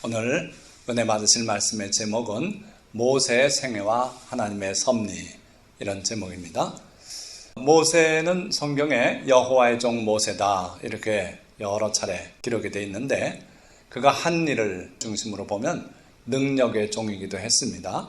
오늘 은혜 받으실 말씀의 제목은 모세의 생애와 하나님의 섭리, 이런 제목입니다. 모세는 성경에 여호와의 종 모세다 이렇게 여러 차례 기록이 되어 있는데, 그가 한 일을 중심으로 보면 능력의 종이기도 했습니다.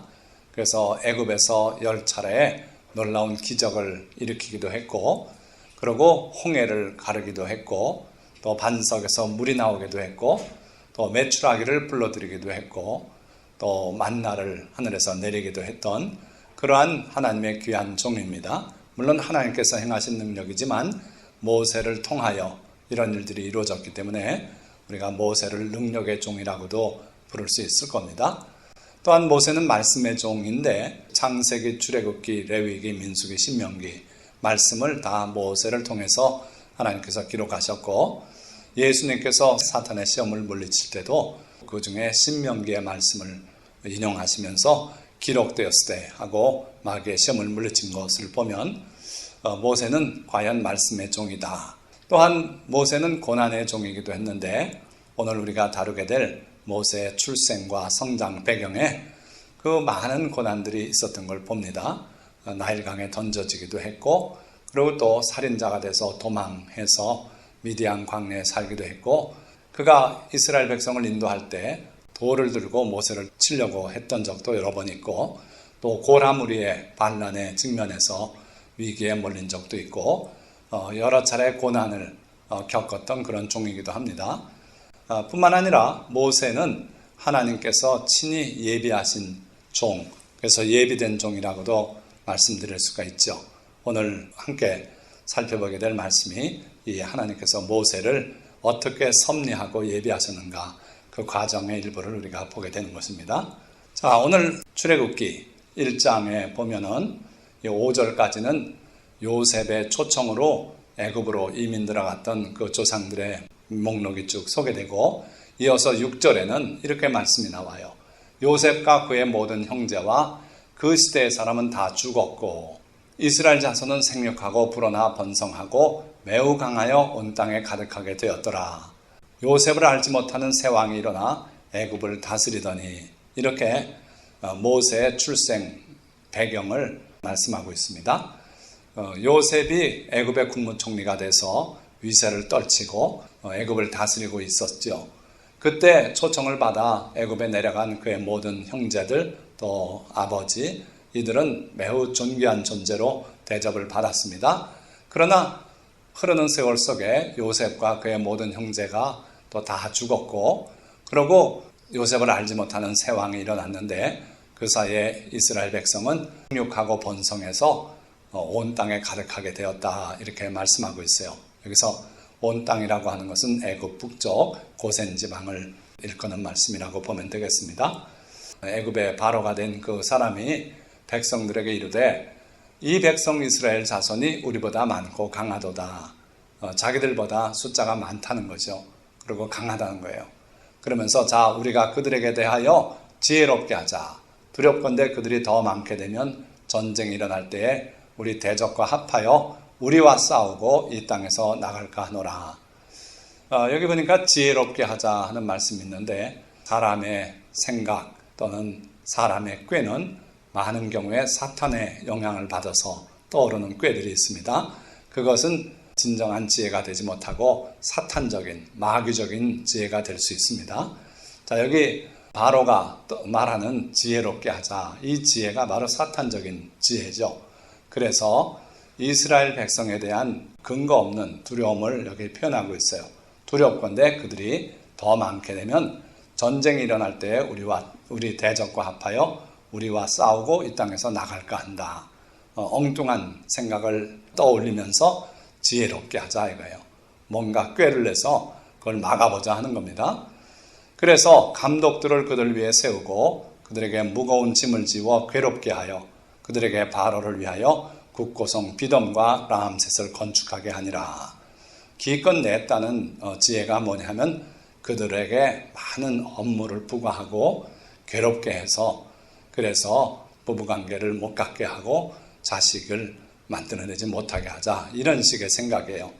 그래서 애굽에서 10차례 놀라운 기적을 일으키기도 했고, 그리고 홍해를 가르기도 했고, 또 반석에서 물이 나오기도 했고, 또 메추라기를 불러들이기도 했고, 또 만나를 하늘에서 내리기도 했던 그러한 하나님의 귀한 종입니다. 물론 하나님께서 행하신 능력이지만 모세를 통하여 이런 일들이 이루어졌기 때문에 우리가 모세를 능력의 종이라고도 부를 수 있을 겁니다. 또한 모세는 말씀의 종인데 창세기, 출애굽기, 레위기, 민수기, 신명기 말씀을 다 모세를 통해서 하나님께서 기록하셨고, 예수님께서 사탄의 시험을 물리칠 때도 그 중에 신명기의 말씀을 인용하시면서 기록되었을 때 하고 마귀의 시험을 물리친 것을 보면 모세는 과연 말씀의 종이다. 또한 모세는 고난의 종이기도 했는데, 오늘 우리가 다루게 될 모세의 출생과 성장 배경에 그 많은 고난들이 있었던 걸 봅니다. 나일강에 던져지기도 했고, 그리고 또 살인자가 돼서 도망해서 미디안 광야에 살기도 했고, 그가 이스라엘 백성을 인도할 때 돌을 들고 모세를 치려고 했던 적도 여러 번 있고, 또 고라무리의 반란에 직면해서 위기에 몰린 적도 있고, 여러 차례 고난을 겪었던 그런 종이기도 합니다. 뿐만 아니라 모세는 하나님께서 친히 예비하신 종, 그래서 예비된 종이라고도 말씀드릴 수가 있죠. 오늘 함께 살펴보게 될 말씀이 이 하나님께서 모세를 어떻게 섭리하고 예비하셨는가, 그 과정의 일부를 우리가 보게 되는 것입니다. 자, 오늘 출애굽기 1장에 보면은 5절까지는 요셉의 초청으로 애굽으로 이민 들어갔던 그 조상들의 목록이 쭉 소개되고, 이어서 6절에는 이렇게 말씀이 나와요. 요셉과 그의 모든 형제와 그 시대의 사람은 다 죽었고, 이스라엘 자손은 생육하고 불어나 번성하고 매우 강하여 온 땅에 가득하게 되었더라. 요셉을 알지 못하는 새 왕이 일어나 애굽을 다스리더니, 이렇게 모세의 출생 배경을 말씀하고 있습니다. 요셉이 애굽의 국무총리가 돼서 위세를 떨치고 애굽을 다스리고 있었죠. 그때 초청을 받아 애굽에 내려간 그의 모든 형제들, 또 아버지, 이들은 매우 존귀한 존재로 대접을 받았습니다. 그러나 흐르는 세월 속에 요셉과 그의 모든 형제가 또 다 죽었고, 그리고 요셉을 알지 못하는 새 왕이 일어났는데, 그 사이에 이스라엘 백성은 생육하고 번성해서 온 땅에 가득하게 되었다, 이렇게 말씀하고 있어요. 여기서 온 땅이라고 하는 것은 애굽 북쪽 고센 지방을 일컫는 말씀이라고 보면 되겠습니다. 애굽의 바로가 된 그 사람이 백성들에게 이르되, 이 백성 이스라엘 자손이 우리보다 많고 강하도다. 자기들보다 숫자가 많다는 거죠. 그리고 강하다는 거예요. 그러면서 자, 우리가 그들에게 대하여 지혜롭게 하자. 두렵건대 그들이 더 많게 되면 전쟁이 일어날 때에 우리 대적과 합하여 우리와 싸우고 이 땅에서 나갈까 하노라. 여기 보니까 지혜롭게 하자 하는 말씀이 있는데, 사람의 생각 또는 사람의 꾀는 많은 경우에 사탄의 영향을 받아서 떠오르는 꾀들이 있습니다. 그것은 진정한 지혜가 되지 못하고 사탄적인, 마귀적인 지혜가 될 수 있습니다. 자, 여기 바로가 말하는 지혜롭게 하자, 이 지혜가 바로 사탄적인 지혜죠. 그래서 이스라엘 백성에 대한 근거 없는 두려움을 여기 표현하고 있어요. 두렵건대 그들이 더 많게 되면 전쟁이 일어날 때 우리 대적과 합하여 우리와 싸우고 이 땅에서 나갈까 한다. 엉뚱한 생각을 떠올리면서 지혜롭게 하자 이거예요. 뭔가 꾀를 내서 그걸 막아보자 하는 겁니다. 그래서 감독들을 그들 위해 세우고 그들에게 무거운 짐을 지워 괴롭게 하여 그들에게 바로를 위하여 국고성 비돔과 라암셋을 건축하게 하니라. 기껏 냈다는 지혜가 뭐냐면 그들에게 많은 업무를 부과하고 괴롭게 해서, 그래서 부부관계를 못 갖게 하고 자식을 만들어내지 못하게 하자, 이런 식의 생각이에요.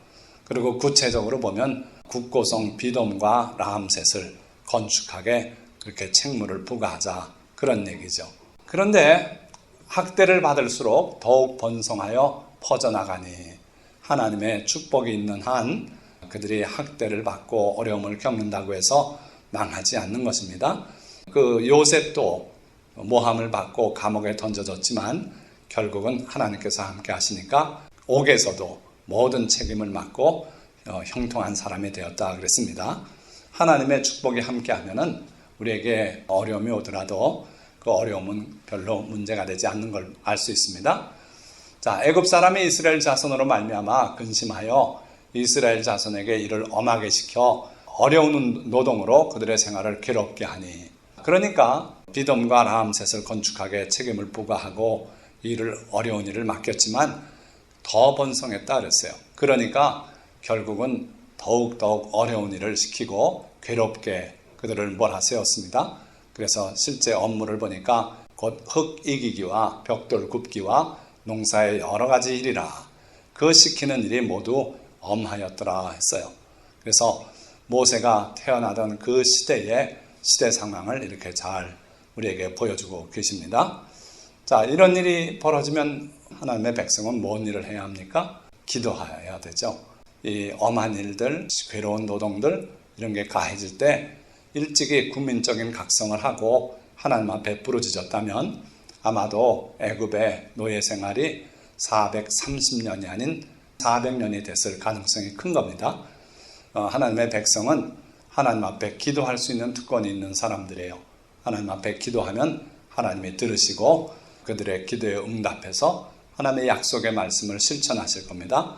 그리고 구체적으로 보면 국고성 비돔과 라암셋을 건축하게 그렇게 책무를 부과하자 그런 얘기죠. 그런데 학대를 받을수록 더욱 번성하여 퍼져나가니 하나님의 축복이 있는 한 그들이 학대를 받고 어려움을 겪는다고 해서 망하지 않는 것입니다. 그 요셉도 모함을 받고 감옥에 던져졌지만 결국은 하나님께서 함께 하시니까 옥에서도 모든 책임을 맡고 형통한 사람이 되었다 그랬습니다. 하나님의 축복이 함께 하면은 우리에게 어려움이 오더라도 그 어려움은 별로 문제가 되지 않는 걸 알 수 있습니다. 자, 애굽 사람이 이스라엘 자손으로 말미암아 근심하여 이스라엘 자손에게 이를 엄하게 시켜 어려운 노동으로 그들의 생활을 괴롭게 하니, 그러니까 비돔과 라암셋을 건축하게 책임을 부과하고 이를 어려운 일을 맡겼지만 더 번성했다 그랬어요. 그러니까 결국은 더욱 어려운 일을 시키고 괴롭게 그들을 몰아세웠습니다. 그래서 실제 업무를 보니까 곧 흙 이기기와 벽돌 굽기와 농사의 여러 가지 일이라 그 시키는 일이 모두 엄하였더라 했어요. 그래서 모세가 태어나던 그 시대의 시대 상황을 이렇게 잘 우리에게 보여주고 계십니다. 자, 이런 일이 벌어지면 하나님의 백성은 뭔 일을 해야 합니까? 기도해야 되죠. 이 엄한 일들, 괴로운 노동들 이런 게 가해질 때 일찍이 국민적인 각성을 하고 하나님 앞에 부르짖었다면 아마도 애굽의 노예 생활이 430년이 아닌 400년이 됐을 가능성이 큰 겁니다. 하나님의 백성은 하나님 앞에 기도할 수 있는 특권이 있는 사람들이에요. 하나님 앞에 기도하면 하나님이 들으시고 그들의 기도에 응답해서 하나님의 약속의 말씀을 실천하실 겁니다.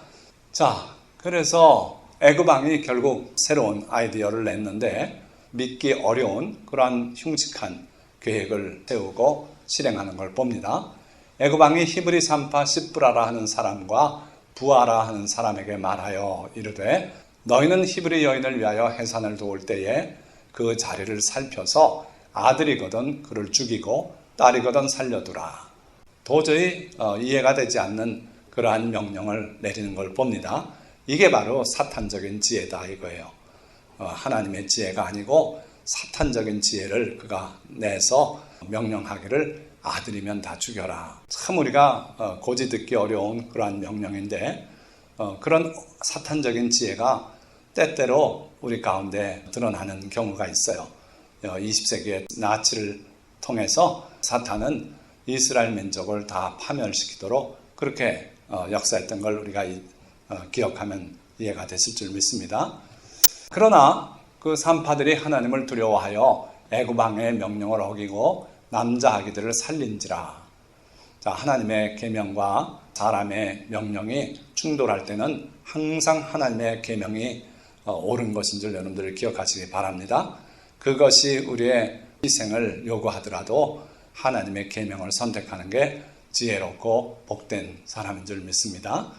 자, 그래서 애굽 왕이 결국 새로운 아이디어를 냈는데 믿기 어려운 그러한 흉측한 계획을 세우고 실행하는 걸 봅니다. 애굽 왕이 히브리 산파 시브라라 하는 사람과 부하라 하는 사람에게 말하여 이르되 너희는 히브리 여인을 위하여 해산을 도울 때에 그 자리를 살펴서 아들이거든 그를 죽이고 딸이거든 살려두라. 도저히 이해가 되지 않는 그러한 명령을 내리는 걸 봅니다. 이게 바로 사탄적인 지혜다 이거예요. 하나님의 지혜가 아니고 사탄적인 지혜를 그가 내서 명령하기를 아들이면 다 죽여라. 참 우리가 고지 듣기 어려운 그러한 명령인데 그런 사탄적인 지혜가 때때로 우리 가운데 드러나는 경우가 있어요. 20세기의 나치를 통해서 사탄은 이스라엘 민족을 다 파멸시키도록 그렇게 역사했던 걸 우리가 기억하면 이해가 되실 줄 믿습니다. 그러나 그 산파들이 하나님을 두려워하여 애굽 왕의 명령을 어기고 남자 아기들을 살린지라. 자, 하나님의 계명과 사람의 명령이 충돌할 때는 항상 하나님의 계명이 옳은 것인 줄 여러분들 기억하시기 바랍니다. 그것이 우리의 희생을 요구하더라도 하나님의 계명을 선택하는 게 지혜롭고 복된 사람인 줄 믿습니다.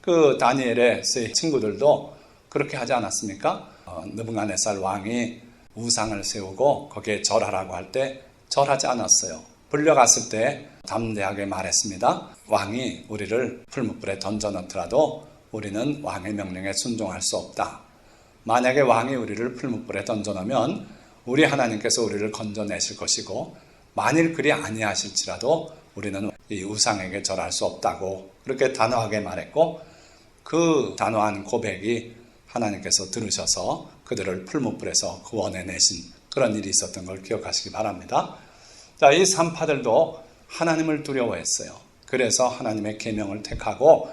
그 다니엘의 세 친구들도 그렇게 하지 않았습니까? 느부갓네살 왕이 우상을 세우고 거기에 절하라고 할 때 절하지 않았어요. 불려갔을 때 담대하게 말했습니다. 왕이 우리를 풀무불에 던져넣더라도 우리는 왕의 명령에 순종할 수 없다. 만약에 왕이 우리를 풀무불에 던져넣으면 우리 하나님께서 우리를 건져내실 것이고 만일 그리 아니하실지라도 우리는 이 우상에게 절할 수 없다고 그렇게 단호하게 말했고 그 단호한 고백이 하나님께서 들으셔서 그들을 풀무불에서 구원해내신 그런 일이 있었던 걸 기억하시기 바랍니다. 자, 이 산파들도 하나님을 두려워했어요. 그래서 하나님의 계명을 택하고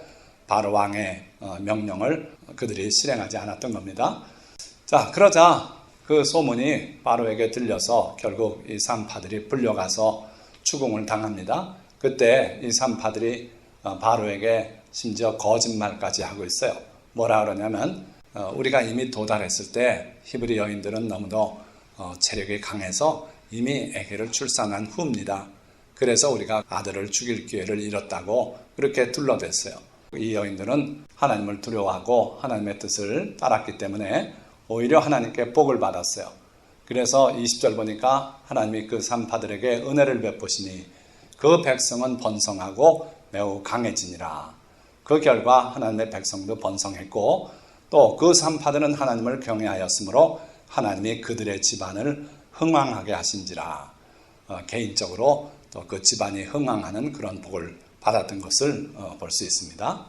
바로 왕의 명령을 그들이 실행하지 않았던 겁니다. 자, 그러자 그 소문이 바로에게 들려서 결국 이 산파들이 불려가서 추궁을 당합니다. 그때 이 산파들이 바로에게 심지어 거짓말까지 하고 있어요. 뭐라 그러냐면 우리가 이미 도달했을 때 히브리 여인들은 너무도 체력이 강해서 이미 아기를 출산한 후입니다. 그래서 우리가 아들을 죽일 기회를 잃었다고 그렇게 둘러댔어요. 이 여인들은 하나님을 두려워하고 하나님의 뜻을 따랐기 때문에 오히려 하나님께 복을 받았어요. 그래서 20절 보니까 하나님이 그 산파들에게 은혜를 베푸시니 그 백성은 번성하고 매우 강해지니라. 그 결과 하나님의 백성도 번성했고 또 그 산파들은 하나님을 경외하였으므로 하나님이 그들의 집안을 흥왕하게 하신지라. 개인적으로 또 그 집안이 흥왕하는 그런 복을 받았던 것을 볼 수 있습니다.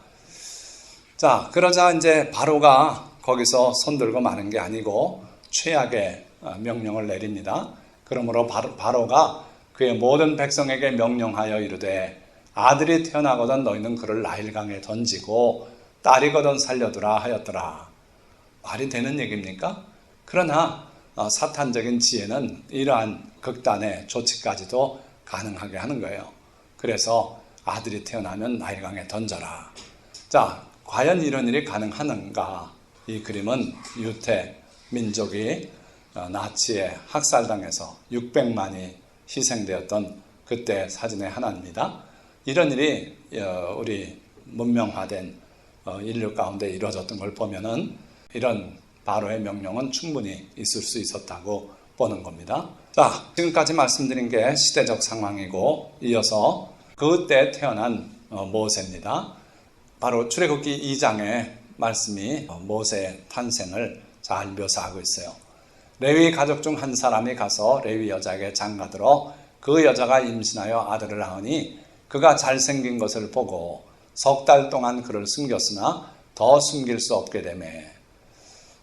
자, 그러자 이제 바로가 거기서 손들고 마는 게 아니고 최악의 명령을 내립니다. 그러므로 바로가 그의 모든 백성에게 명령하여 이르되 아들이 태어나거든 너희는 그를 나일강에 던지고 딸이거든 살려두라 하였더라. 말이 되는 얘기입니까? 그러나 사탄적인 지혜는 이러한 극단의 조치까지도 가능하게 하는 거예요. 그래서 아들이 태어나면 나일강에 던져라. 자, 과연 이런 일이 가능하는가? 이 그림은 유태 민족이 나치에 학살당해서 600만이 희생되었던 그때 사진의 하나입니다. 이런 일이 우리 문명화된 인류 가운데 이루어졌던 걸 보면은 이런 바로의 명령은 충분히 있을 수 있었다고 보는 겁니다. 자, 지금까지 말씀드린 게 시대적 상황이고 이어서 그때 태어난 모세입니다. 바로 출애굽기 2장의 말씀이 모세의 탄생을 잘 묘사하고 있어요. 레위 가족 중 한 사람이 가서 레위 여자에게 장가들어 그 여자가 임신하여 아들을 낳으니 그가 잘생긴 것을 보고 석 달 동안 그를 숨겼으나 더 숨길 수 없게 되매.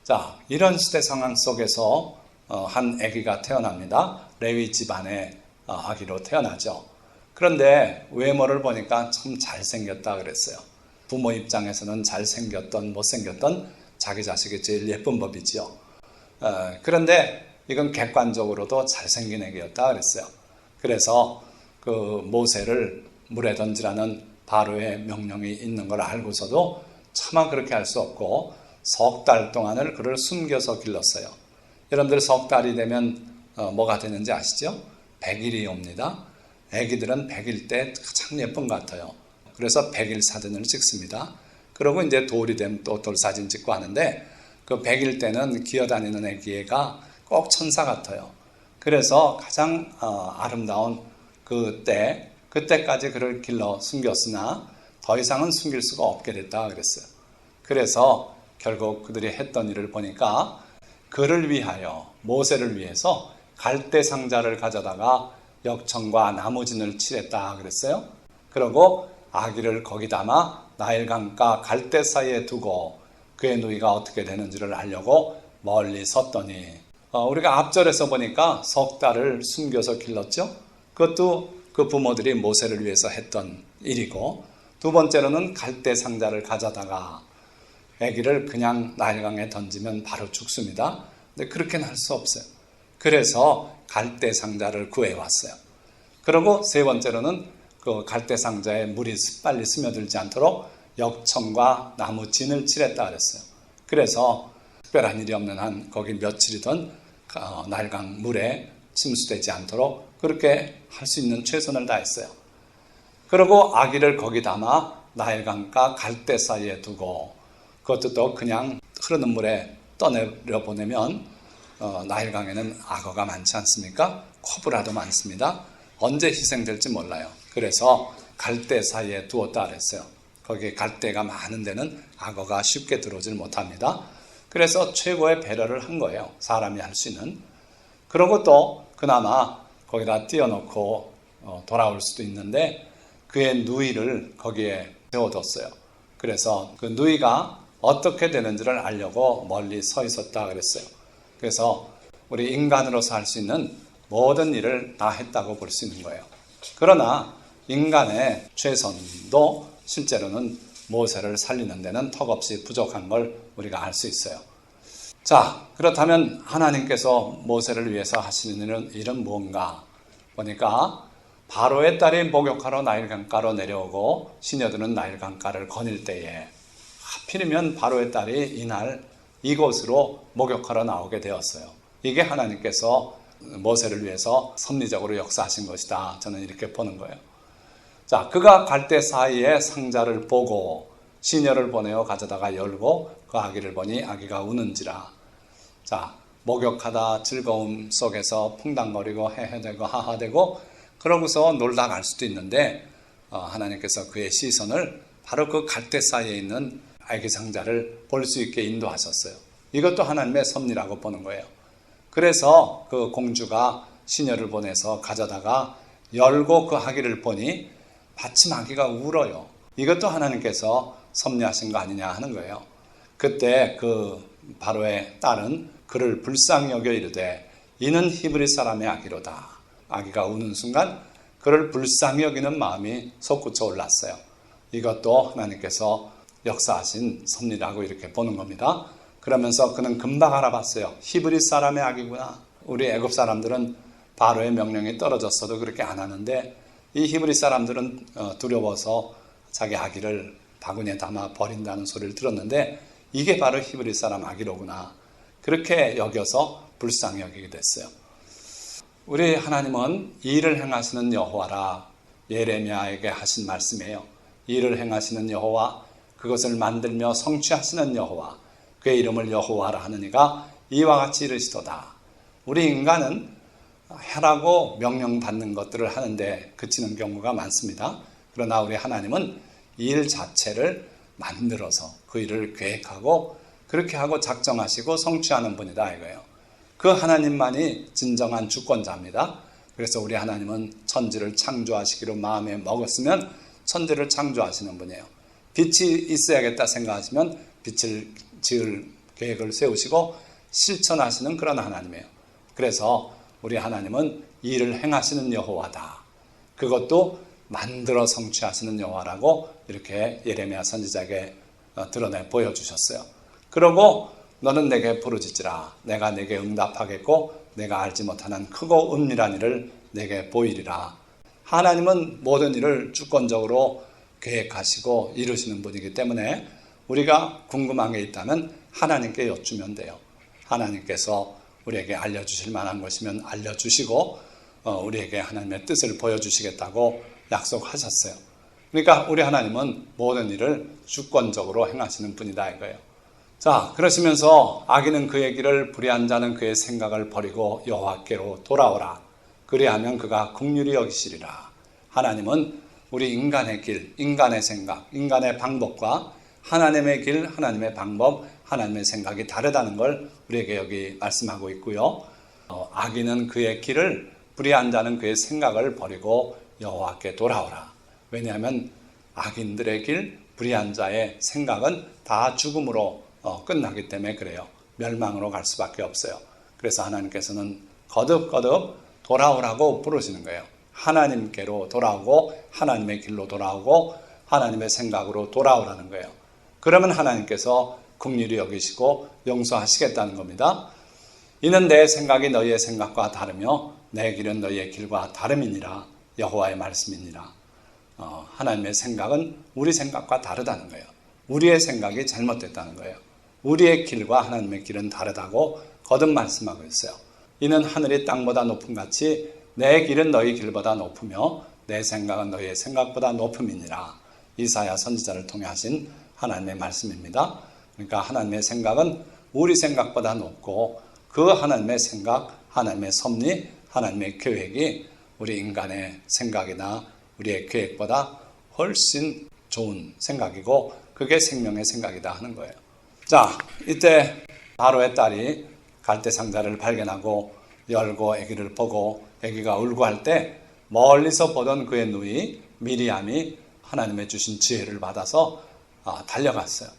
자, 이런 시대 상황 속에서 한 아기가 태어납니다. 레위 집안의 아기로 태어나죠. 그런데 외모를 보니까 참 잘생겼다 그랬어요. 부모 입장에서는 잘생겼던 못생겼던 자기 자식이 제일 예쁜 법이지요. 그런데 이건 객관적으로도 잘생긴 애기였다 그랬어요. 그래서 그 모세를 물에 던지라는 바로의 명령이 있는 걸 알고서도 차마 그렇게 할 수 없고 석 달 동안을 그를 숨겨서 길렀어요. 여러분들 석 달이 되면 뭐가 되는지 아시죠? 100일이 옵니다. 애기들은 100일 때 가장 예쁜 것 같아요. 그래서 100일 사진을 찍습니다. 그러고 이제 돌이 되면 또 돌사진 찍고 하는데 그 100일 때는 기어다니는 애기가 꼭 천사 같아요. 그래서 가장 아름다운 그때까지 그를 길러 숨겼으나 더 이상은 숨길 수가 없게 됐다 그랬어요. 그래서 결국 그들이 했던 일을 보니까 그를 위하여 모세를 위해서 갈대 상자를 가져다가 역청과 나무진을 칠했다 그랬어요. 그리고 아기를 거기 담아 나일강가 갈대 사이에 두고 그의 누이가 어떻게 되는지를 알려고 멀리 섰더니 우리가 앞절에서 보니까 석 달을 숨겨서 길렀죠. 그것도 그 부모들이 모세를 위해서 했던 일이고 두 번째로는 갈대 상자를 가져다가 아기를 그냥 나일강에 던지면 바로 죽습니다. 근데 그렇게는 할 수 없어요. 그래서 갈대 상자를 구해왔어요. 그리고 세 번째로는 그 갈대 상자에 물이 빨리 스며들지 않도록 역청과 나무 진을 칠했다 그랬어요. 그래서 특별한 일이 없는 한 거기 며칠이든 나일강 물에 침수되지 않도록 그렇게 할 수 있는 최선을 다했어요. 그리고 아기를 거기 담아 나일강과 갈대 사이에 두고 그것도 또 그냥 흐르는 물에 떠내려 보내면 나일강에는 악어가 많지 않습니까? 코브라도 많습니다. 언제 희생될지 몰라요. 그래서 갈대 사이에 두었다 그랬어요. 거기에 갈대가 많은 데는 악어가 쉽게 들어오질 못합니다. 그래서 최고의 배려를 한 거예요. 사람이 할 수 있는. 그러고 또 그나마 거기다 띄워놓고 돌아올 수도 있는데 그의 누이를 거기에 세워뒀어요. 그래서 그 누이가 어떻게 되는지를 알려고 멀리 서 있었다 그랬어요. 그래서 우리 인간으로서 할 수 있는 모든 일을 다 했다고 볼 수 있는 거예요. 그러나 인간의 최선도 실제로는 모세를 살리는 데는 턱없이 부족한 걸 우리가 알 수 있어요. 자, 그렇다면 하나님께서 모세를 위해서 하시는 일은 뭔가 보니까 바로의 딸이 목욕하러 나일강가로 내려오고 시녀들은 나일강가를 거닐 때에 하필이면 바로의 딸이 이날 이곳으로 목욕하러 나오게 되었어요. 이게 하나님께서 모세를 위해서 섭리적으로 역사하신 것이다. 저는 이렇게 보는 거예요. 자, 그가 갈대 사이에 상자를 보고 시녀를 보내어 가져다가 열고 그 아기를 보니 아기가 우는지라. 자, 목욕하다 즐거움 속에서 퐁당거리고 헤헤대고 하하대고 그러고서 놀다 갈 수도 있는데 하나님께서 그의 시선을 바로 그 갈대 사이에 있는 아기 상자를 볼 수 있게 인도하셨어요. 이것도 하나님의 섭리라고 보는 거예요. 그래서 그 공주가 시녀를 보내서 가져다가 열고 그 아기를 보니 마침 아기가 울어요. 이것도 하나님께서 섭리하신 거 아니냐 하는 거예요. 그때 그 바로의 딸은 그를 불쌍히 여겨 이르되 이는 히브리 사람의 아기로다. 아기가 우는 순간 그를 불쌍히 여기는 마음이 솟구쳐 올랐어요. 이것도 하나님께서 역사하신 섭리라고 이렇게 보는 겁니다. 그러면서 그는 금방 알아봤어요. 히브리 사람의 아기구나. 우리 애굽 사람들은 바로의 명령이 떨어졌어도 그렇게 안 하는데 이 히브리 사람들은 두려워서 자기 아기를 바구니에 담아 버린다는 소리를 들었는데 이게 바로 히브리 사람 아기로구나. 그렇게 여겨서 불쌍히 여기게 됐어요. 우리 하나님은 일을 행하시는 여호와라 예레미야에게 하신 말씀이에요. 일을 행하시는 여호와, 그것을 만들며 성취하시는 여호와, 그의 이름을 여호와라 하느니가 이와 같이 이르시도다. 우리 인간은 하라고 명령받는 것들을 하는데 그치는 경우가 많습니다. 그러나 우리 하나님은 일 자체를 만들어서 그 일을 계획하고 그렇게 하고 작정하시고 성취하는 분이다 이거예요. 그 하나님만이 진정한 주권자입니다. 그래서 우리 하나님은 천지를 창조하시기로 마음에 먹었으면 천지를 창조하시는 분이에요. 빛이 있어야겠다 생각하시면 빛을 지을 계획을 세우시고 실천하시는 그런 하나님이에요. 그래서 우리 하나님은 일을 행하시는 여호와다. 그것도 만들어 성취하시는 여호와라고 이렇게 예레미야 선지자에게 드러내 보여주셨어요. 그러고 너는 내게 부르짖으라. 내가 내게 응답하겠고 내가 알지 못하는 크고 은밀한 일을 내게 보이리라. 하나님은 모든 일을 주권적으로 계획하시고 이루시는 분이기 때문에 우리가 궁금한 게 있다면 하나님께 여쭈면 돼요. 하나님께서 우리에게 알려주실 만한 것이면 알려주시고 우리에게 하나님의 뜻을 보여주시겠다고 약속하셨어요. 그러니까 우리 하나님은 모든 일을 주권적으로 행하시는 분이다 이거예요. 자, 그러시면서 아기는 그의 길을 불의한 자는 그의 생각을 버리고 여호와께로 돌아오라. 그리하면 그가 긍휼히 여기시리라. 하나님은 우리 인간의 길, 인간의 생각, 인간의 방법과 하나님의 길, 하나님의 방법, 하나님의 생각이 다르다는 걸 우리에게 여기 말씀하고 있고요. 악인은 그의 길을, 불의한 자는 그의 생각을 버리고 여호와께 돌아오라. 왜냐하면 악인들의 길, 불의한 자의 생각은 다 죽음으로 끝나기 때문에 그래요. 멸망으로 갈 수밖에 없어요. 그래서 하나님께서는 거듭거듭 돌아오라고 부르시는 거예요. 하나님께로 돌아오고 하나님의 길로 돌아오고 하나님의 생각으로 돌아오라는 거예요. 그러면 하나님께서 긍휼히 여기시고 용서하시겠다는 겁니다. 이는 내 생각이 너희의 생각과 다르며 내 길은 너희의 길과 다름이니라. 여호와의 말씀이니라. 하나님의 생각은 우리 생각과 다르다는 거예요. 우리의 생각이 잘못됐다는 거예요. 우리의 길과 하나님의 길은 다르다고 거듭 말씀하고 있어요. 이는 하늘이 땅보다 높음 같이 내 길은 너희 길보다 높으며 내 생각은 너희의 생각보다 높음이니라. 이사야 선지자를 통해 하신 하나님의 말씀입니다. 그러니까 하나님의 생각은 우리 생각보다 높고 그 하나님의 생각, 하나님의 섭리, 하나님의 계획이 우리 인간의 생각이나 우리의 계획보다 훨씬 좋은 생각이고 그게 생명의 생각이다 하는 거예요. 자, 이때 바로의 딸이 갈대 상자를 발견하고 열고 아기를 보고 아기가 울고 할 때 멀리서 보던 그의 누이 미리암이 하나님의 주신 지혜를 받아서 달려갔어요.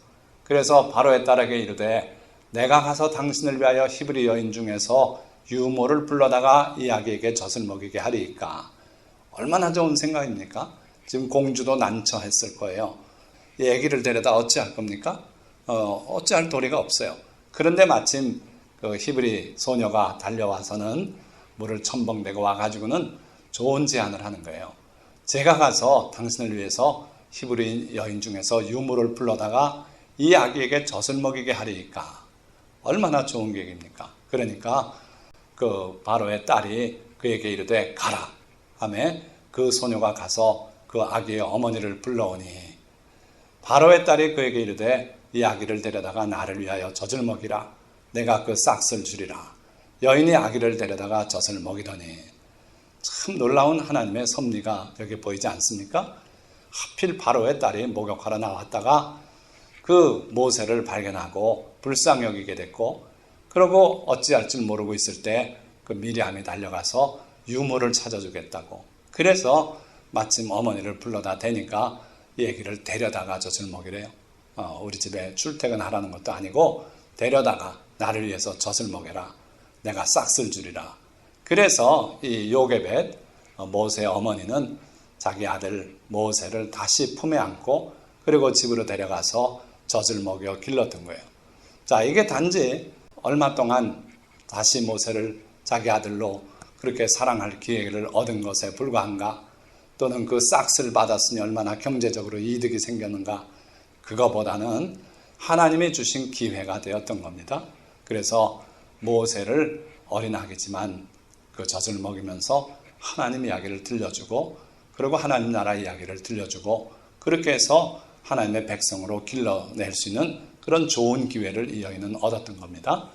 그래서 바로의 딸에게 이르되 내가 가서 당신을 위하여 히브리 여인 중에서 유모를 불러다가 이 아기에게 젖을 먹이게 하리이까. 얼마나 좋은 생각입니까? 지금 공주도 난처했을 거예요. 이 아기를 데려다 어찌할 겁니까? 어찌할 도리가 없어요. 그런데 마침 그 히브리 소녀가 달려와서는 물을 첨벙대고 와가지고는 좋은 제안을 하는 거예요. 제가 가서 당신을 위해서 히브리 여인 중에서 유모를 불러다가 이 아기에게 젖을 먹이게 하리이까. 얼마나 좋은 계획입니까? 그러니까 그 바로의 딸이 그에게 이르되 가라 하며 그 소녀가 가서 그 아기의 어머니를 불러오니 바로의 딸이 그에게 이르되 이 아기를 데려다가 나를 위하여 젖을 먹이라. 내가 그 싹을 주리라. 여인이 아기를 데려다가 젖을 먹이더니 참 놀라운 하나님의 섭리가 여기 보이지 않습니까? 하필 바로의 딸이 목욕하러 나왔다가 그 모세를 발견하고 불쌍히 여기게 됐고 그러고 어찌할 줄 모르고 있을 때 그 미리암이 달려가서 유모를 찾아주겠다고. 그래서 마침 어머니를 불러다 대니까 얘기를 데려다가 젖을 먹이래요. 우리 집에 출퇴근하라는 것도 아니고 데려다가 나를 위해서 젖을 먹여라. 내가 싹쓸 주리라. 그래서 이 요게벳 모세의 어머니는 자기 아들 모세를 다시 품에 안고 그리고 집으로 데려가서 젖을 먹여 길렀던 거예요. 자, 이게 단지 얼마 동안 다시 모세를 자기 아들로 그렇게 사랑할 기회를 얻은 것에 불과한가? 또는 그 싹쓸 받았으니 얼마나 경제적으로 이득이 생겼는가? 그거보다는 하나님이 주신 기회가 되었던 겁니다. 그래서 모세를 어린아기지만 그 젖을 먹이면서 하나님 이야기를 들려주고 그리고 하나님 나라 이야기를 들려주고 그렇게 해서 하나님의 백성으로 길러낼 수 있는 그런 좋은 기회를 이 여인은 얻었던 겁니다.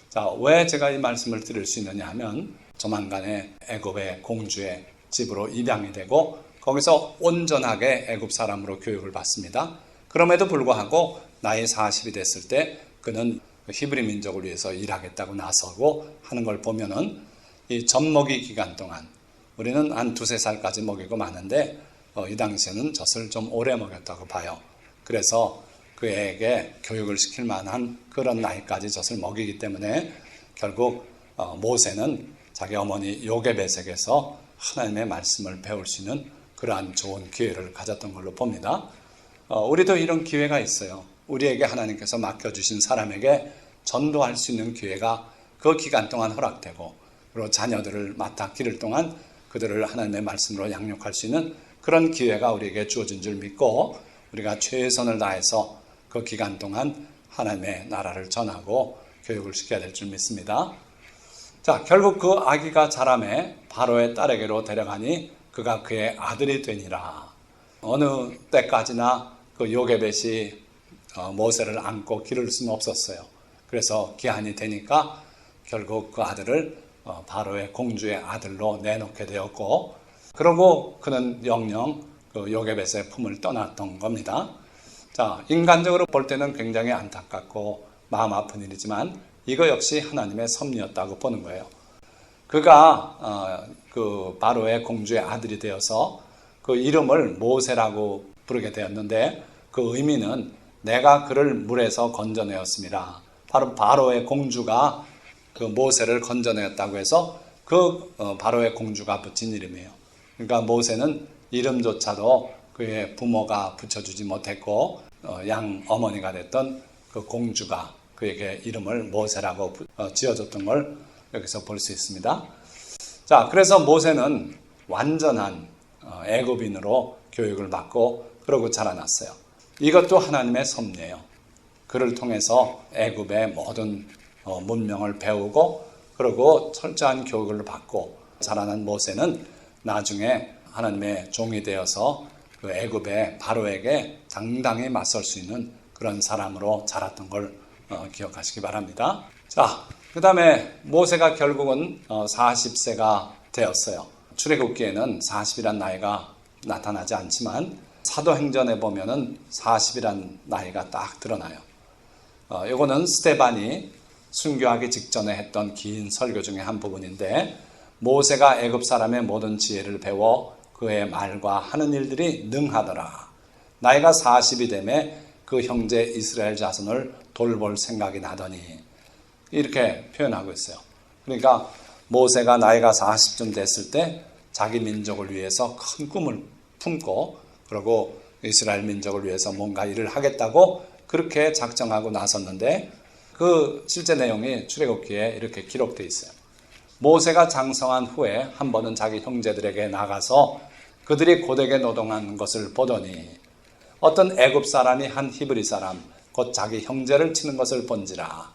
자, 왜 제가 이 말씀을 드릴 수 있느냐 하면 조만간에 애굽의 공주의 집으로 입양이 되고 거기서 온전하게 애굽 사람으로 교육을 받습니다. 그럼에도 불구하고 나이 40이 됐을 때 그는 히브리 민족을 위해서 일하겠다고 나서고 하는 걸 보면은 이 젖먹이 기간 동안 우리는 한 2-3살까지 먹이고 마는데 이 당시에는 젖을 좀 오래 먹였다고 봐요. 그래서 그에게 교육을 시킬 만한 그런 나이까지 젖을 먹이기 때문에 결국 모세는 자기 어머니 요게벳에게서 하나님의 말씀을 배울 수 있는 그러한 좋은 기회를 가졌던 걸로 봅니다. 우리도 이런 기회가 있어요. 우리에게 하나님께서 맡겨주신 사람에게 전도할 수 있는 기회가 그 기간 동안 허락되고 그리고 자녀들을 맡아 기를 동안 그들을 하나님의 말씀으로 양육할 수 있는 그런 기회가 우리에게 주어진 줄 믿고 우리가 최선을 다해서 그 기간 동안 하나님의 나라를 전하고 교육을 시켜야 될 줄 믿습니다. 자, 결국 그 아기가 자라매 바로의 딸에게로 데려가니 그가 그의 아들이 되니라. 어느 때까지나 그 요게벳이 모세를 안고 기를 수는 없었어요. 그래서 기한이 되니까 결국 그 아들을 바로의 공주의 아들로 내놓게 되었고 그러고 그는 영영 그 요게벳의 품을 떠났던 겁니다. 자, 인간적으로 볼 때는 굉장히 안타깝고 마음 아픈 일이지만 이거 역시 하나님의 섭리였다고 보는 거예요. 그가 그 바로의 공주의 아들이 되어서 그 이름을 모세라고 부르게 되었는데 그 의미는 내가 그를 물에서 건져내었습니다. 바로 바로의 공주가 그 모세를 건져내었다고 해서 그 바로의 공주가 붙인 이름이에요. 그러니까 모세는 이름조차도 그의 부모가 붙여주지 못했고 양 어머니가 됐던 그 공주가 그에게 이름을 모세라고 지어줬던 걸 여기서 볼 수 있습니다. 자, 그래서 모세는 완전한 애굽인으로 교육을 받고 그러고 자라났어요. 이것도 하나님의 섭리예요. 그를 통해서 애굽의 모든 문명을 배우고 그러고 철저한 교육을 받고 자라난 모세는 나중에 하나님의 종이 되어서 그 애굽의 바로에게 당당히 맞설 수 있는 그런 사람으로 자랐던 걸 기억하시기 바랍니다. 자, 그 다음에 모세가 결국은 40세가 되었어요. 출애굽기에는 40이란 나이가 나타나지 않지만 사도행전에 보면은 40이란 나이가 딱 드러나요. 이거는 스데반이 순교하기 직전에 했던 긴 설교 중에 한 부분인데 모세가 애굽 사람의 모든 지혜를 배워 그의 말과 하는 일들이 능하더라. 나이가 40이 되매 그 형제 이스라엘 자손을 돌볼 생각이 나더니 이렇게 표현하고 있어요. 그러니까 모세가 나이가 40쯤 됐을 때 자기 민족을 위해서 큰 꿈을 품고 그리고 이스라엘 민족을 위해서 뭔가 일을 하겠다고 그렇게 작정하고 나섰는데 그 실제 내용이 출애굽기에 이렇게 기록되어 있어요. 모세가 장성한 후에 한 번은 자기 형제들에게 나가서 그들이 고되게 노동하는 것을 보더니 어떤 애굽 사람이 한 히브리 사람 곧 자기 형제를 치는 것을 본지라.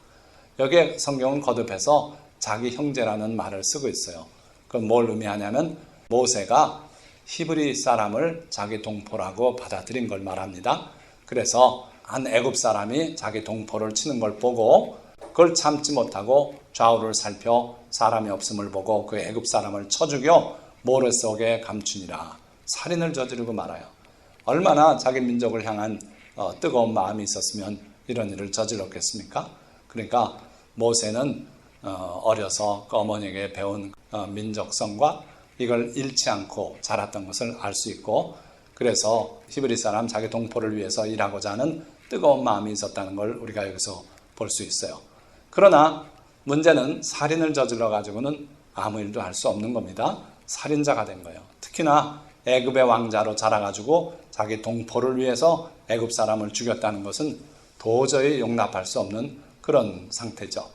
여기에 성경은 거듭해서 자기 형제라는 말을 쓰고 있어요. 그건 뭘 의미하냐면 모세가 히브리 사람을 자기 동포라고 받아들인 걸 말합니다. 그래서 한 애굽 사람이 자기 동포를 치는 걸 보고 그걸 참지 못하고 좌우를 살펴 사람이 없음을 보고 그 애굽 사람을 쳐 죽여 모래 속에 감추니라. 살인을 저지르고 말아요. 얼마나 자기 민족을 향한 뜨거운 마음이 있었으면 이런 일을 저질렀겠습니까? 그러니까 모세는 어려서 그 어머니에게 배운 민족성과 이걸 잃지 않고 자랐던 것을 알 수 있고, 그래서 히브리 사람 자기 동포를 위해서 일하고자 하는 뜨거운 마음이 있었다는 걸 우리가 여기서 볼 수 있어요. 그러나 문제는 살인을 저질러 가지고는 아무 일도 할 수 없는 겁니다. 살인자가 된 거예요. 특히나 애굽의 왕자로 자라가지고 자기 동포를 위해서 애굽 사람을 죽였다는 것은 도저히 용납할 수 없는 그런 상태죠.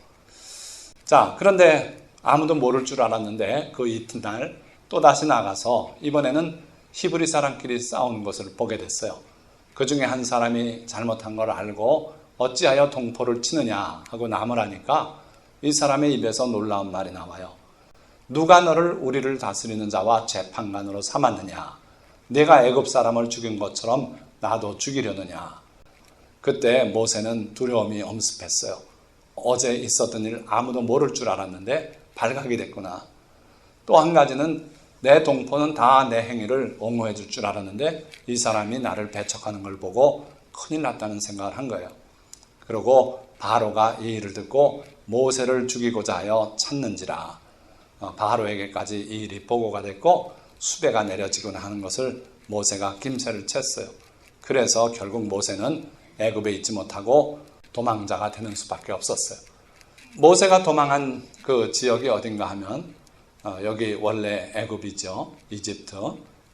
자, 그런데 아무도 모를 줄 알았는데 그 이튿날 또다시 나가서 이번에는 히브리 사람끼리 싸우는 것을 보게 됐어요. 그 중에 한 사람이 잘못한 걸 알고 어찌하여 동포를 치느냐 하고 나무라니까 이 사람의 입에서 놀라운 말이 나와요. 누가 너를 우리를 다스리는 자와 재판관으로 삼았느냐? 내가 애굽 사람을 죽인 것처럼 나도 죽이려느냐? 그때 모세는 두려움이 엄습했어요. 어제 있었던 일 아무도 모를 줄 알았는데 발각이 됐구나. 또 한 가지는 내 동포는 다 내 행위를 옹호해 줄 줄 알았는데 이 사람이 나를 배척하는 걸 보고 큰일 났다는 생각을 한 거예요. 그리고 바로가 이 일을 듣고 모세를 죽이고자 하여 찾는지라. 바로에게까지 이 일이 보고가 됐고 수배가 내려지거나 하는 것을 모세가 김새를 챘어요. 그래서 결국 모세는 애굽에 있지 못하고 도망자가 되는 수밖에 없었어요. 모세가 도망한 그 지역이 어딘가 하면 여기 원래 애굽이죠. 이집트,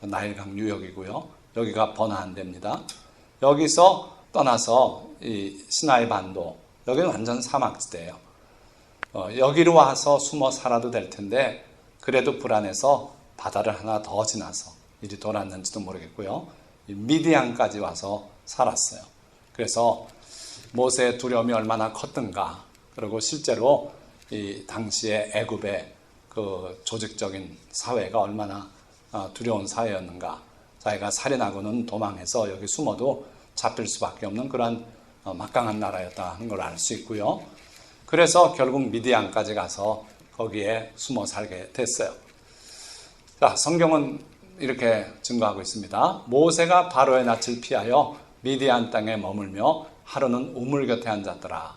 나일강 유역이고요. 여기가 번화한 데입니다. 여기서 떠나서 이 시나이 반도, 여기는 완전 사막지대예요. 여기로 와서 숨어 살아도 될 텐데 그래도 불안해서 바다를 하나 더 지나서 일이 돌았는지도 모르겠고요. 미디안까지 와서 살았어요. 그래서 모세의 두려움이 얼마나 컸던가, 그리고 실제로 이 당시의 애굽의 그 조직적인 사회가 얼마나 두려운 사회였는가. 자기가 살인하고는 도망해서 여기 숨어도 잡힐 수밖에 없는 그런 막강한 나라였다 하는 걸 알 수 있고요. 그래서 결국 미디안까지 가서 거기에 숨어 살게 됐어요. 자, 성경은 이렇게 증거하고 있습니다. 모세가 바로의 낯을 피하여 미디안 땅에 머물며 하루는 우물 곁에 앉았더라.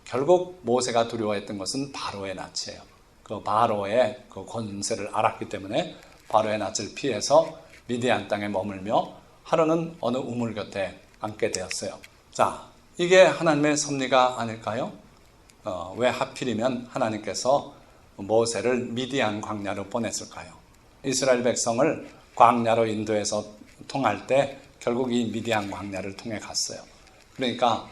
결국 모세가 두려워했던 것은 바로의 낯이에요. 그 바로의 그 권세를 알았기 때문에 바로의 낯을 피해서 미디안 땅에 머물며 하루는 어느 우물 곁에 앉게 되었어요. 자, 이게 하나님의 섭리가 아닐까요? 왜 하필이면 하나님께서 모세를 미디안 광야로 보냈을까요? 이스라엘 백성을 광야로 인도해서 통할 때 결국 이 미디안 광야를 통해 갔어요. 그러니까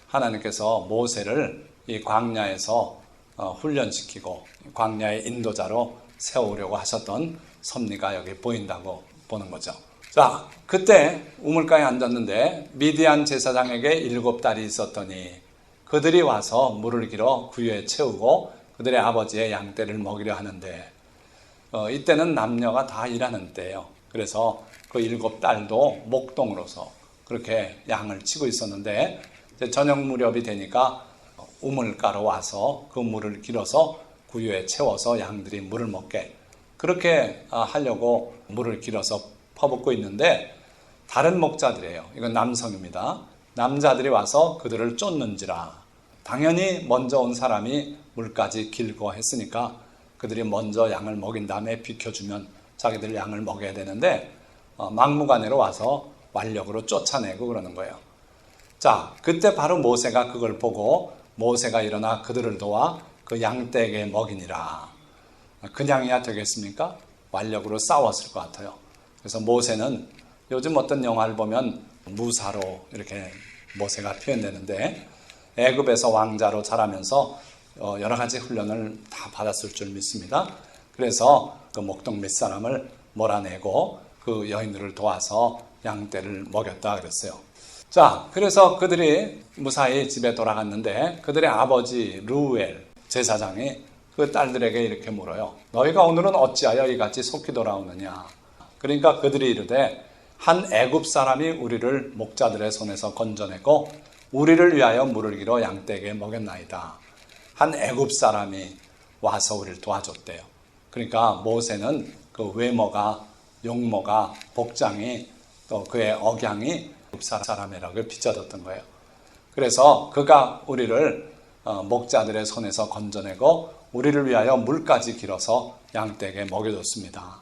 하나님께서 모세를 이 광야에서 훈련시키고 광야의 인도자로 세우려고 하셨던 섭리가 여기 보인다고 보는 거죠. 자, 그때 우물가에 앉았는데 미디안 제사장에게 7딸이 있었더니 그들이 와서 물을 길어 구유에 채우고 그들의 아버지의 양떼를 먹이려 하는데 이때는 남녀가 다 일하는 때예요. 그래서 그 7딸도 목동으로서 그렇게 양을 치고 있었는데 이제 저녁 무렵이 되니까 우물가로 와서 그 물을 길어서 구유에 채워서 양들이 물을 먹게 그렇게 하려고 물을 길어서 퍼붓고 있는데 다른 목자들이에요. 이건 남성입니다. 남자들이 와서 그들을 쫓는지라. 당연히 먼저 온 사람이 물까지 길고 했으니까 그들이 먼저 양을 먹인 다음에 비켜주면 자기들 양을 먹여야 되는데 막무가내로 와서 완력으로 쫓아내고 그러는 거예요. 자, 그때 바로 모세가 그걸 보고 모세가 일어나 그들을 도와 그 양떼에게 먹이니라. 그냥이야 되겠습니까? 완력으로 싸웠을 것 같아요. 그래서 모세는 요즘 어떤 영화를 보면 무사로 이렇게 모세가 표현되는데 애굽에서 왕자로 자라면서 여러 가지 훈련을 다 받았을 줄 믿습니다. 그래서 그 목동 몇 사람을 몰아내고 그 여인들을 도와서 양떼를 먹였다 그랬어요. 자, 그래서 그들이 무사히 집에 돌아갔는데 그들의 아버지 루엘 제사장이 그 딸들에게 이렇게 물어요. 너희가 오늘은 어찌하여 이같이 속히 돌아오느냐. 그러니까 그들이 이르되 한 애굽 사람이 우리를 목자들의 손에서 건져내고 우리를 위하여 물을 길어 양떼에게 먹였나이다. 한 애굽 사람이 와서 우리를 도와줬대요. 그러니까 모세는 그 외모가 용모가 복장이 또 그의 억양이 애굽 사람이라고 비춰졌던 거예요. 그래서 그가 우리를 목자들의 손에서 건져내고 우리를 위하여 물까지 길어서 양떼에게 먹여줬습니다.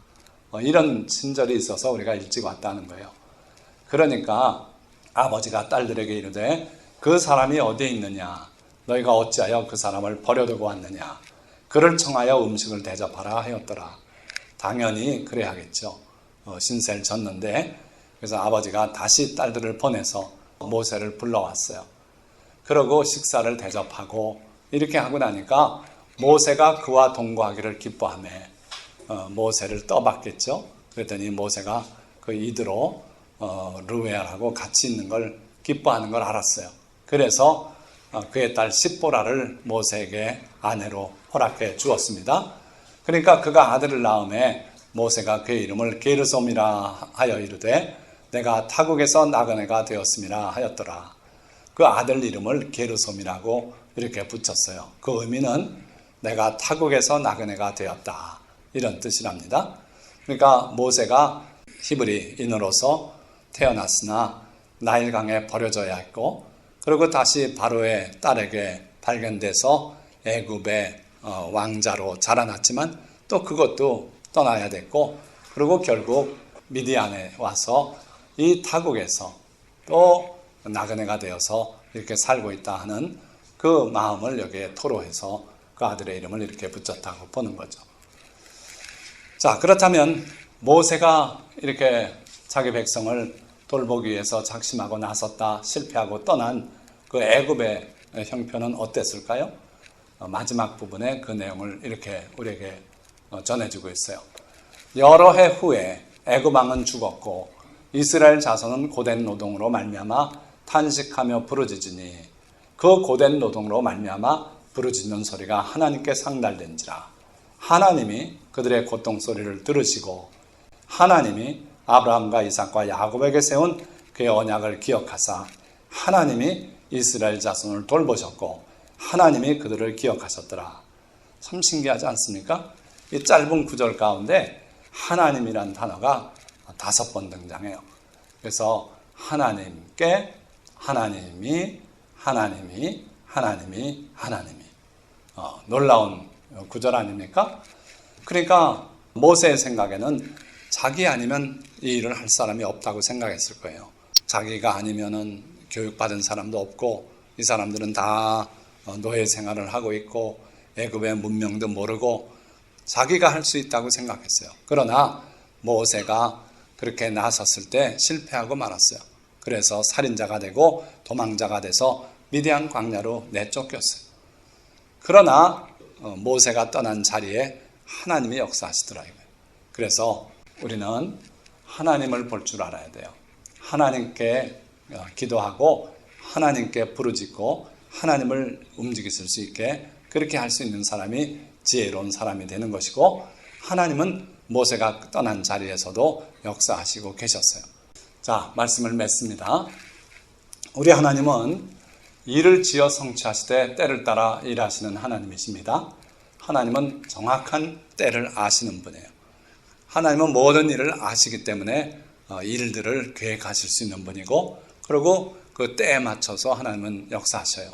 이런 친절이 있어서 우리가 일찍 왔다는 거예요. 그러니까 아버지가 딸들에게 이르되 그 사람이 어디에 있느냐? 너희가 어찌하여 그 사람을 버려두고 왔느냐? 그를 청하여 음식을 대접하라 하였더라. 당연히 그래야겠죠. 신세를 졌는데, 그래서 아버지가 다시 딸들을 보내서 모세를 불러왔어요. 그러고 식사를 대접하고 이렇게 하고 나니까 모세가 그와 동거하기를 기뻐하며 모세를 떠받겠죠. 그랬더니 모세가 그 이드로 르웨알하고 같이 있는 걸 기뻐하는 걸 알았어요. 그래서 그의 딸 십보라를 모세에게 아내로 허락해 주었습니다. 그러니까 그가 아들을 낳음에 모세가 그의 이름을 게르솜이라 하여 이르되 내가 타국에서 나그네가 되었음이라 하였더라. 그 아들 이름을 게르솜이라고 이렇게 붙였어요. 그 의미는 내가 타국에서 나그네가 되었다, 이런 뜻이랍니다. 그러니까 모세가 히브리인으로서 태어났으나 나일강에 버려져야 했고, 그리고 다시 바로의 딸에게 발견돼서 애굽의 왕자로 자라났지만 또 그것도 떠나야 됐고, 그리고 결국 미디안에 와서 이 타국에서 또 나그네가 되어서 이렇게 살고 있다 하는 그 마음을 여기에 토로해서 그 아들의 이름을 이렇게 붙였다고 보는 거죠. 자, 그렇다면 모세가 이렇게 자기 백성을 돌보기 위해서 작심하고 나섰다 실패하고 떠난 그 애굽의 형편은 어땠을까요? 마지막 부분에 그 내용을 이렇게 우리에게 전해주고 있어요. 여러 해 후에 애굽 왕은 죽었고 이스라엘 자손은 고된 노동으로 말미암아 탄식하며 부르짖으니 그 고된 노동으로 말미암아 부르짖는 소리가 하나님께 상달된지라. 하나님이 그들의 고통 소리를 들으시고 하나님이 아브라함과 이삭과 야곱에게 세운 그의 언약을 기억하사 하나님이 이스라엘 자손을 돌보셨고 하나님이 그들을 기억하셨더라. 참 신기하지 않습니까? 이 짧은 구절 가운데 하나님이란 단어가 5번 등장해요. 그래서 하나님께, 하나님이, 놀라운 구절 아닙니까? 그러니까 모세의 생각에는 자기 아니면 이 일을 할 사람이 없다고 생각했을 거예요. 자기가 아니면은 교육받은 사람도 없고 이 사람들은 다 노예 생활을 하고 있고 애굽의 문명도 모르고 자기가 할 수 있다고 생각했어요. 그러나 모세가 그렇게 나섰을 때 실패하고 말았어요. 그래서 살인자가 되고 도망자가 돼서 미디안 광야로 내쫓겼어요. 그러나 모세가 떠난 자리에 하나님이 역사하시더라고요. 그래서 우리는 하나님을 볼 줄 알아야 돼요. 하나님께 기도하고 하나님께 부르짖고 하나님을 움직이실 수 있게 그렇게 할 수 있는 사람이 지혜로운 사람이 되는 것이고, 하나님은 모세가 떠난 자리에서도 역사하시고 계셨어요. 자, 말씀을 맺습니다. 우리 하나님은 일을 지어 성취하시되 때를 따라 일하시는 하나님이십니다. 하나님은 정확한 때를 아시는 분이에요. 하나님은 모든 일을 아시기 때문에 일들을 계획하실 수 있는 분이고, 그리고 그 때에 맞춰서 하나님은 역사하셔요.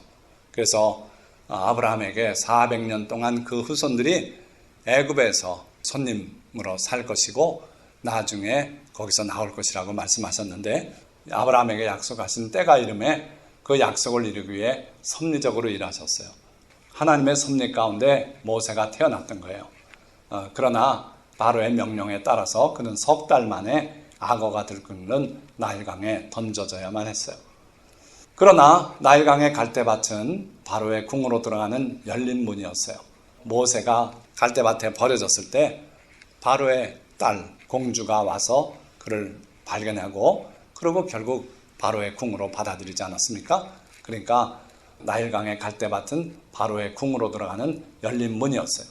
그래서 아브라함에게 400년 동안 그 후손들이 애굽에서 손님으로 살 것이고 나중에 거기서 나올 것이라고 말씀하셨는데, 아브라함에게 약속하신 때가 이름에 그 약속을 이루기 위해 섭리적으로 일하셨어요. 하나님의 섭리 가운데 모세가 태어났던 거예요. 그러나 바로의 명령에 따라서 그는 석 달 만에 악어가 들끓는 나일강에 던져져야만 했어요. 그러나 나일강의 갈대밭은 바로의 궁으로 들어가는 열린 문이었어요. 모세가 갈대밭에 버려졌을 때 바로의 딸 공주가 와서 그를 발견하고 그리고 결국 바로의 궁으로 받아들이지 않았습니까? 그러니까 나일강의 갈대밭은 바로의 궁으로 들어가는 열린 문이었어요.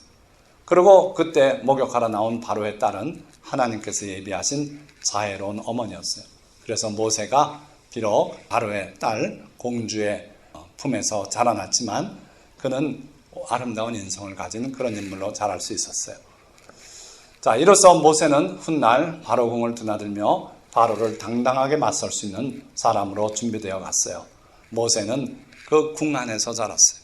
그리고 그때 목욕하러 나온 바로의 딸은 하나님께서 예비하신 자애로운 어머니였어요. 그래서 모세가 비록 바로의 딸 공주의 품에서 자라났지만 그는 아름다운 인성을 가진 그런 인물로 자랄 수 있었어요. 자, 이로써 모세는 훗날 바로 궁을 드나들며 바로를 당당하게 맞설 수 있는 사람으로 준비되어 갔어요. 모세는 그 궁 안에서 자랐어요.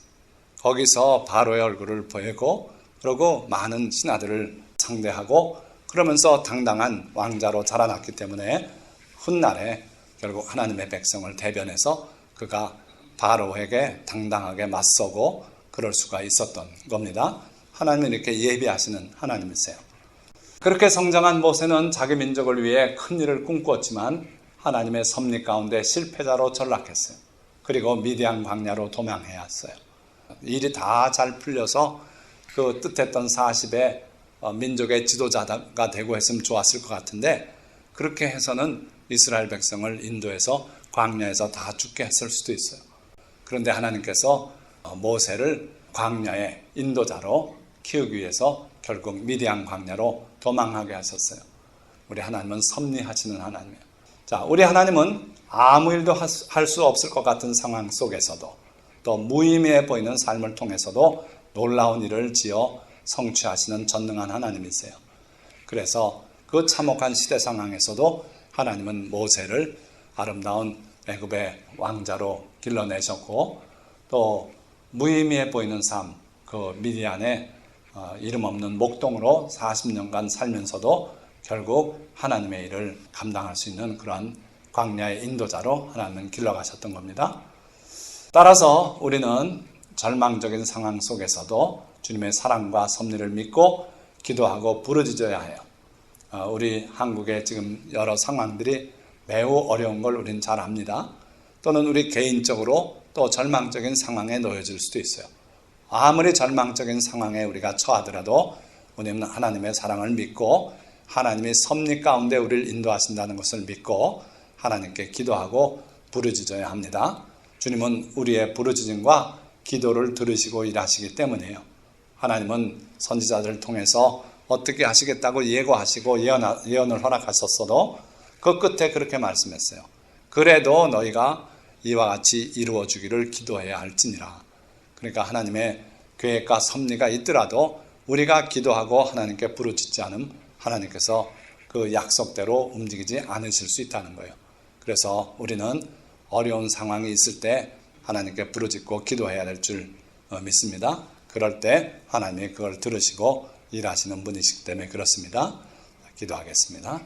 거기서 바로의 얼굴을 보이고 그리고 많은 신하들을 상대하고 그러면서 당당한 왕자로 자라났기 때문에 훗날에 결국 하나님의 백성을 대변해서 그가 바로에게 당당하게 맞서고 그럴 수가 있었던 겁니다. 하나님은 이렇게 예비하시는 하나님이세요. 그렇게 성장한 모세는 자기 민족을 위해 큰 일을 꿈꾸었지만 하나님의 섭리 가운데 실패자로 전락했어요. 그리고 미디안 광야로 도망해야 했어요. 일이 다 잘 풀려서 그 뜻했던 40의 민족의 지도자가 되고 했으면 좋았을 것 같은데 그렇게 해서는 이스라엘 백성을 인도해서 광야에서 다 죽게 했을 수도 있어요. 그런데 하나님께서 모세를 광야의 인도자로 키우기 위해서 결국 미디안 광야로 도망하게 하셨어요. 우리 하나님은 섭리하시는 하나님이에요. 자, 우리 하나님은 아무 일도 할 수 없을 것 같은 상황 속에서도 또 무의미해 보이는 삶을 통해서도 놀라운 일을 지어 성취하시는 전능한 하나님이세요. 그래서 그 참혹한 시대 상황에서도 하나님은 모세를 아름다운 애굽의 왕자로 길러내셨고 또 무의미해 보이는 삶, 그 미디안의 이름 없는 목동으로 40년간 살면서도 결국 하나님의 일을 감당할 수 있는 그러한 광야의 인도자로 하나님은 길러가셨던 겁니다. 따라서 우리는 절망적인 상황 속에서도 주님의 사랑과 섭리를 믿고 기도하고 부르짖어야 해요. 우리 한국의 지금 여러 상황들이 매우 어려운 걸 우리는 잘 압니다. 또는 우리 개인적으로 또 절망적인 상황에 놓여질 수도 있어요. 아무리 절망적인 상황에 우리가 처하더라도 우리는 하나님의 사랑을 믿고 하나님이 섭리 가운데 우리를 인도하신다는 것을 믿고 하나님께 기도하고 부르짖어야 합니다. 주님은 우리의 부르짖음과 기도를 들으시고 일하시기 때문이에요. 하나님은 선지자들을 통해서 어떻게 하시겠다고 예고하시고 예언을 허락하셨어도 그 끝에 그렇게 말씀했어요. 그래도 너희가 이와 같이 이루어 주기를 기도해야 할지니라. 그러니까 하나님의 계획과 섭리가 있더라도 우리가 기도하고 하나님께 부르짖지 않으면 하나님께서 그 약속대로 움직이지 않으실 수 있다는 거예요. 그래서 우리는 어려운 상황이 있을 때 하나님께 부르짖고 기도해야 될 줄 믿습니다. 그럴 때 하나님이 그걸 들으시고 일하시는 분이시기 때문에 그렇습니다. 기도하겠습니다.